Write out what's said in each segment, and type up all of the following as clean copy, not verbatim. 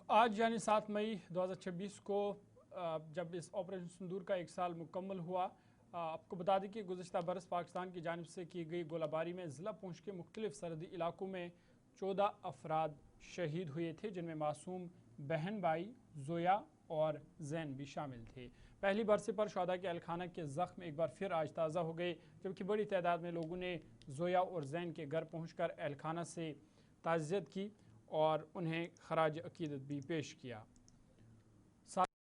آج یعنی 7 مئی 2026 کو جب اس آپریشن سندور کا 1 سال مکمل ہوا، آپ کو بتا دیں کہ گزشتہ برس پاکستان کی جانب سے کی گئی گولہ باری میں ضلع پونچھ کے مختلف سرحدی علاقوں میں 14 افراد شہید ہوئے تھے، جن میں معصوم بہن بھائی زویا اور زین بھی شامل تھے۔ پہلی برسے پر شہداء کے اہل خانہ کے زخم ایک بار پھر آج تازہ ہو گئے، جبکہ بڑی تعداد میں لوگوں نے زویا اور زین کے گھر پہنچ کر اہل خانہ سے تعزیت کی اور انہیں خراج عقیدت بھی پیش کیا۔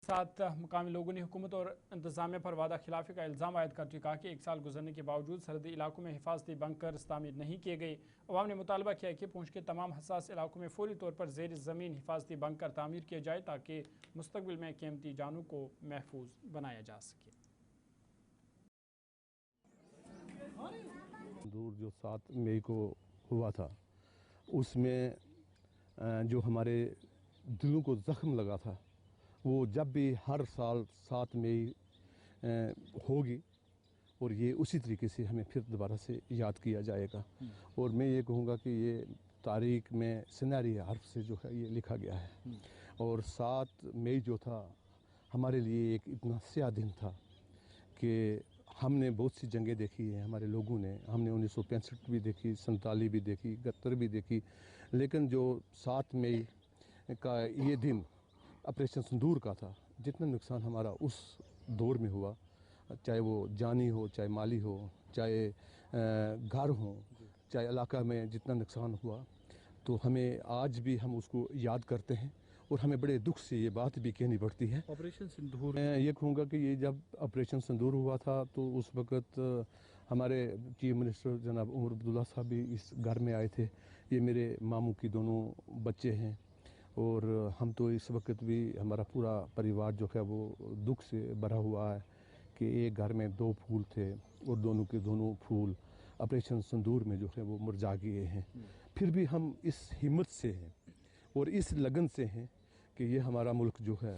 ساتھ مقامی لوگوں نے حکومت اور انتظامیہ پر وعدہ خلافی کا الزام عائد کرتے کہا کہ 1 سال گزرنے کے باوجود سرحدی علاقوں میں حفاظتی بنکرز تعمیر نہیں کیے گئے۔ عوام نے مطالبہ کیا کہ پونچھ کے تمام حساس علاقوں میں فوری طور پر زیر زمین حفاظتی بنکر تعمیر کیے جائے تاکہ مستقبل میں قیمتی جانوں کو محفوظ بنایا جا سکے۔ دور جو 7 مئی کو ہوا تھا، اس میں جو ہمارے دلوں کو زخم لگا تھا، وہ جب بھی ہر سال 7 مئی ہوگی اور یہ اسی طریقے سے ہمیں پھر دوبارہ سے یاد کیا جائے گا۔ اور میں یہ کہوں گا کہ یہ تاریخ میں سنہری حرف سے جو ہے یہ لکھا گیا ہے۔ اور 7 مئی جو تھا ہمارے لیے ایک اتنا سیاہ دن تھا کہ ہم نے بہت سی جنگیں دیکھی ہیں، ہمارے لوگوں نے، ہم نے 1965 بھی دیکھی، 47 بھی دیکھی، 71 بھی دیکھی، لیکن جو 7 مئی کا یہ دن آپریشن سندور کا تھا، جتنا نقصان ہمارا اس دور میں ہوا، چاہے وہ جانی ہو، چاہے مالی ہو، چاہے گھر ہو، چاہے علاقہ میں جتنا نقصان ہوا، تو ہمیں آج بھی ہم اس کو یاد کرتے ہیں اور ہمیں بڑے دکھ سے یہ بات بھی کہنی پڑتی ہے۔ آپریشن سندور، میں یہ کہوں گا کہ یہ جب آپریشن سندور ہوا تھا تو اس وقت ہمارے چیف منسٹر جناب عمر عبداللہ صاحب بھی اس گھر میں آئے تھے۔ یہ میرے ماموں کی دونوں بچے ہیں اور ہم تو اس وقت بھی ہمارا پورا پریوار جو ہے وہ دکھ سے بھرا ہوا ہے کہ ایک گھر میں 2 پھول تھے اور دونوں کے دونوں پھول آپریشن سندور میں جو ہے وہ مرجھا گئے ہیں۔ پھر بھی ہم اس ہمت سے ہیں اور اس لگن سے ہیں کہ یہ ہمارا ملک جو ہے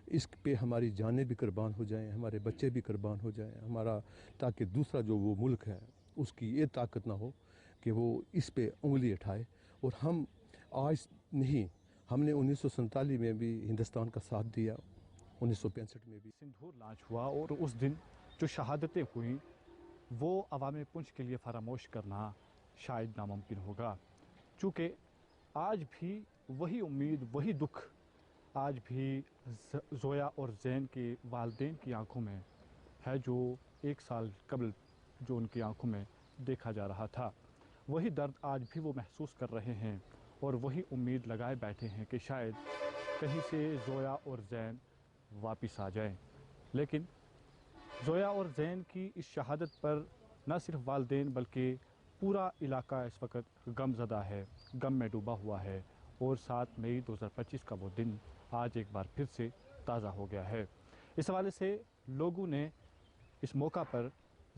اس پہ ہماری جانیں بھی قربان ہو جائیں، ہمارے بچے بھی قربان ہو جائیں، ہمارا تاکہ دوسرا جو وہ ملک ہے اس کی یہ طاقت نہ ہو کہ وہ اس پہ انگلی اٹھائے۔ اور ہم آج نہیں، ہم نے 1947 میں بھی ہندوستان کا ساتھ دیا، 1965 میں بھی۔ سندور لانچ ہوا اور اس دن جو شہادتیں ہوئیں وہ عوام پونچھ کے لیے فراموش کرنا شاید ناممکن ہوگا، چونکہ آج بھی وہی امید، وہی دکھ آج بھی زویا اور زین کے والدین کی آنکھوں میں ہے، جو 1 سال قبل جو ان کی آنکھوں میں دیکھا جا رہا تھا۔ وہی درد آج بھی وہ محسوس کر رہے ہیں اور وہی امید لگائے بیٹھے ہیں کہ شاید کہیں سے زویا اور زین واپس آ جائیں۔ لیکن زویا اور زین کی اس شہادت پر نہ صرف والدین بلکہ پورا علاقہ اس وقت غم زدہ ہے، غم میں ڈوبا ہوا ہے، اور 7 مئی 2025 کا وہ دن آج ایک بار پھر سے تازہ ہو گیا ہے۔ اس حوالے سے لوگوں نے اس موقع پر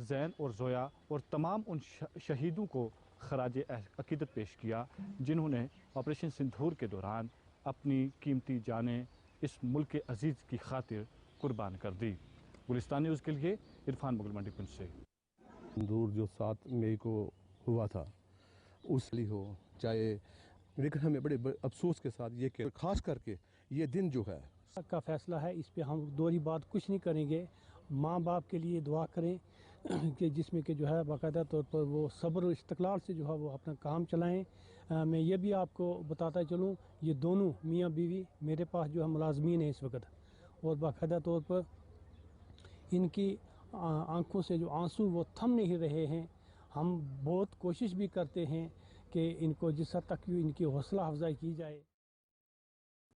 زین اور زویا اور تمام ان شہیدوں کو خراج عقیدت پیش کیا جنہوں نے آپریشن سندور کے دوران اپنی قیمتی جانیں اس ملک عزیز کی خاطر قربان کر دی۔ گلستان نیوز کے لیے عرفان مغل منڈی پنچ سے۔ سندور جو 7 مئی کو ہوا تھا اس لیے ہو چاہے، لیکن ہمیں بڑے افسوس کے ساتھ یہ کہ خاص کر کے یہ دن جو ہے کا فیصلہ ہے، اس پہ ہم دوہری بات کچھ نہیں کریں گے۔ ماں باپ کے لیے دعا کریں کہ جس میں کہ جو ہے باقاعدہ طور پر وہ صبر و استقلال سے جو ہے وہ اپنا کام چلائیں۔ میں یہ بھی آپ کو بتاتا چلوں، یہ دونوں میاں بیوی میرے پاس جو ہے ملازمین ہیں اس وقت، اور باقاعدہ طور پر ان کی آنکھوں سے جو آنسو وہ تھم نہیں رہے ہیں۔ ہم بہت کوشش بھی کرتے ہیں کہ ان کو جس حد تک ان کی حوصلہ افزائی کی جائے۔